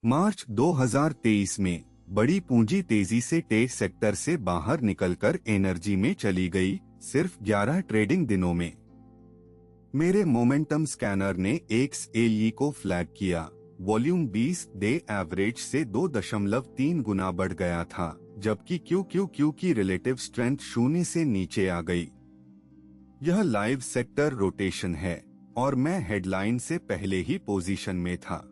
मार्च 2023 में बड़ी पूंजी तेजी से टेक सेक्टर से बाहर निकलकर एनर्जी में चली गई, सिर्फ 11 ट्रेडिंग दिनों में। मेरे मोमेंटम स्कैनर ने XLE को फ्लैग किया। वॉल्यूम 20 डे एवरेज से 2.3 गुना बढ़ गया था, जबकि QQQ की रिलेटिव स्ट्रेंथ 0 से नीचे आ गई। यह लाइव सेक्टर रोटेशन है और मैं हेडलाइन से पहले ही पोजीशन में था।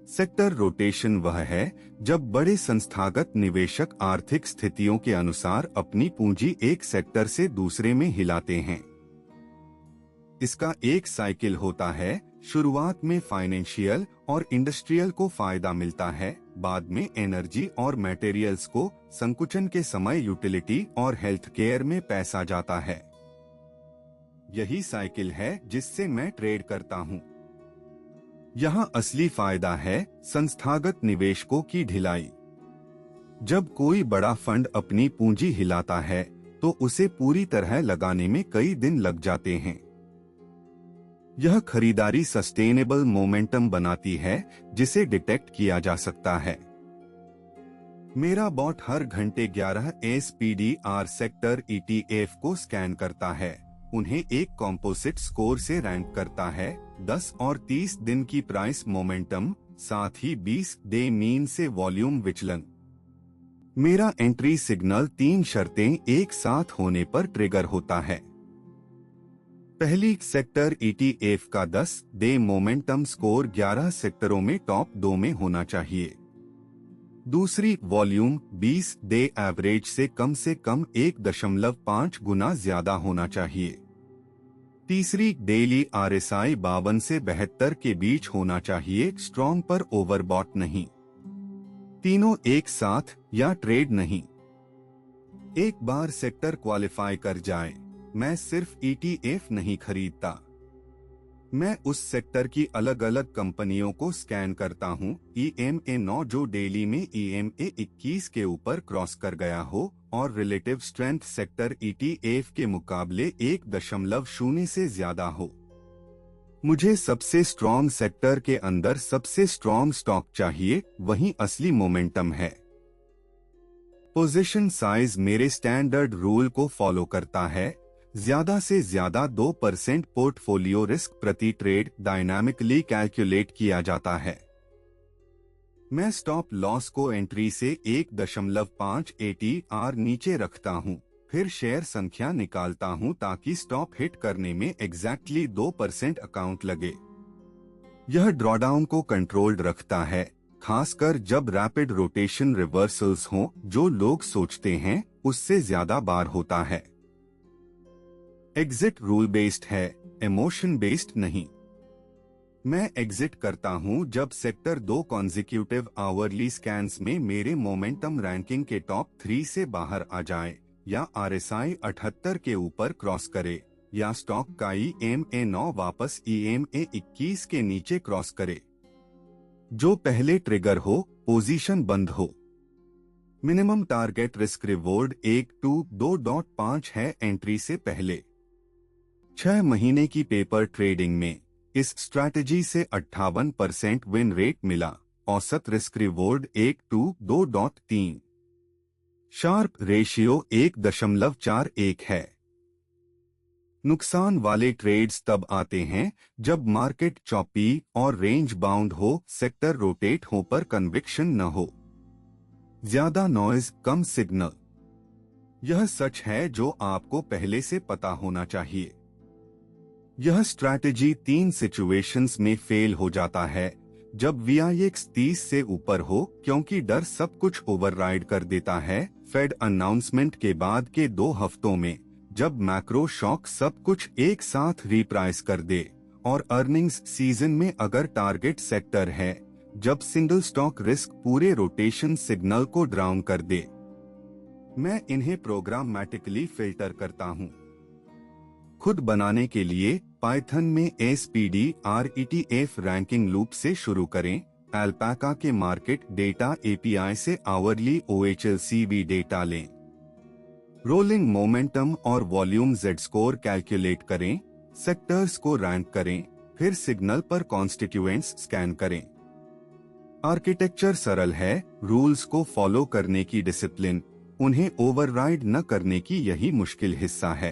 सेक्टर रोटेशन वह है जब बड़े संस्थागत निवेशक आर्थिक स्थितियों के अनुसार अपनी पूंजी एक सेक्टर से दूसरे में हिलाते हैं। इसका एक साइकिल होता है। शुरुआत में फाइनेंशियल और इंडस्ट्रियल को फायदा मिलता है, बाद में एनर्जी और मटेरियल्स को, संकुचन के समय यूटिलिटी और हेल्थ केयर में पैसा जाता है। यही साइकिल है जिससे मैं ट्रेड करता हूं। यहाँ असली फायदा है संस्थागत निवेशकों की ढिलाई। जब कोई बड़ा फंड अपनी पूंजी हिलाता है तो उसे पूरी तरह लगाने में कई दिन लग जाते हैं। यह खरीदारी सस्टेनेबल मोमेंटम बनाती है जिसे डिटेक्ट किया जा सकता है। मेरा बॉट हर घंटे 11 SPDR सेक्टर ETF को स्कैन करता है, उन्हें एक कॉम्पोजिट स्कोर से रैंक करता है, 10 और 30 दिन की प्राइस मोमेंटम, साथ ही 20 डे मीन से वॉल्यूम विचलन। मेरा एंट्री सिग्नल 3 शर्तें एक साथ होने पर ट्रिगर होता है। पहली, सेक्टर ETF का 10 डे मोमेंटम स्कोर 11 सेक्टरों में टॉप 2 में होना चाहिए। दूसरी, वॉल्यूम 20 डे एवरेज से कम 1.5 गुना ज्यादा होना चाहिए। तीसरी, डेली RSI 52 से 72 के बीच होना चाहिए, स्ट्रॉन्ग पर ओवरबॉट नहीं। तीनों एक साथ या ट्रेड नहीं। एक बार सेक्टर क्वालिफाई कर जाए, मैं सिर्फ ETF नहीं खरीदता, मैं उस सेक्टर की अलग अलग कंपनियों को स्कैन करता हूं। EMA 9 जो डेली में EMA 21 के ऊपर क्रॉस कर गया हो और रिलेटिव स्ट्रेंथ सेक्टर ETF के मुकाबले 1.0 से ज्यादा हो। मुझे सबसे स्ट्रॉन्ग सेक्टर के अंदर सबसे स्ट्रॉन्ग स्टॉक चाहिए, वही असली मोमेंटम है। पोजीशन साइज मेरे स्टैंडर्ड रूल को फॉलो करता है। ज्यादा से ज्यादा 2% पोर्टफोलियो रिस्क प्रति ट्रेड डायनामिकली कैलकुलेट किया जाता है। मैं स्टॉप लॉस को एंट्री से 1.5 ATR नीचे रखता हूं, फिर शेयर संख्या निकालता हूं ताकि स्टॉप हिट करने में एग्जैक्टली 2% अकाउंट लगे। यह ड्रॉडाउन को कंट्रोल्ड रखता है, खासकर जब रैपिड रोटेशन रिवर्सल्स हों, जो लोग सोचते हैं उससे ज्यादा बार होता है। एग्जिट रूल बेस्ड है, इमोशन बेस्ड नहीं। मैं एग्जिट करता हूं जब सेक्टर 2 कॉन्जिक्यूटिव आवरली स्कैन्स में मेरे मोमेंटम रैंकिंग के टॉप 3 से बाहर आ जाए, या RSI 78 के ऊपर क्रॉस करे, या स्टॉक का EMA 9 वापस EMA 21 के नीचे क्रॉस करे। जो पहले ट्रिगर हो, पोजीशन बंद हो। मिनिमम टारगेट रिस्क रिवॉर्ड 1-2.5 है एंट्री से पहले। 6 महीने की पेपर ट्रेडिंग में इस स्ट्रैटेजी से 58% विन रेट मिला। औसत रिस्क रिवॉर्ड 1-2.3। शार्प रेशियो 1.41 है। नुकसान वाले ट्रेड्स तब आते हैं जब मार्केट चॉपी और रेंज बाउंड हो, सेक्टर रोटेट हो पर कन्विक्शन न हो। ज्यादा नॉइज, कम सिग्नल। यह सच है जो आपको पहले से पता होना चाहिए। यह स्ट्रैटेजी 3 सिचुएशंस में फेल हो जाता है। जब VIX 30 से ऊपर हो, क्योंकि डर सब कुछ ओवरराइड कर देता है। फेड अनाउंसमेंट के बाद के 2 हफ्तों में, जब मैक्रो शॉक सब कुछ एक साथ रिप्राइस कर दे, और अर्निंग्स सीजन में अगर टारगेट सेक्टर है, जब सिंगल स्टॉक रिस्क पूरे रोटेशन सिग्नल को ड्राउन कर दे, मैं इन्हें प्रोग्रामेटिकली फिल्टर करता हूं। खुद बनाने के लिए पाइथन में SPDR ETF रैंकिंग लूप से शुरू करें। अल्पाका के मार्केट डेटा API से आवरली OHLCV डेटा लें। रोलिंग मोमेंटम और वॉल्यूम Z स्कोर कैलकुलेट करें। सेक्टर्स को रैंक करें, फिर सिग्नल पर कॉन्स्टिट्यूएंट्स स्कैन करें। आर्किटेक्चर सरल है, रूल्स को फॉलो करने की डिसिप्लिन, उन्हें ओवरराइड न करने की यही मुश्किल हिस्सा है।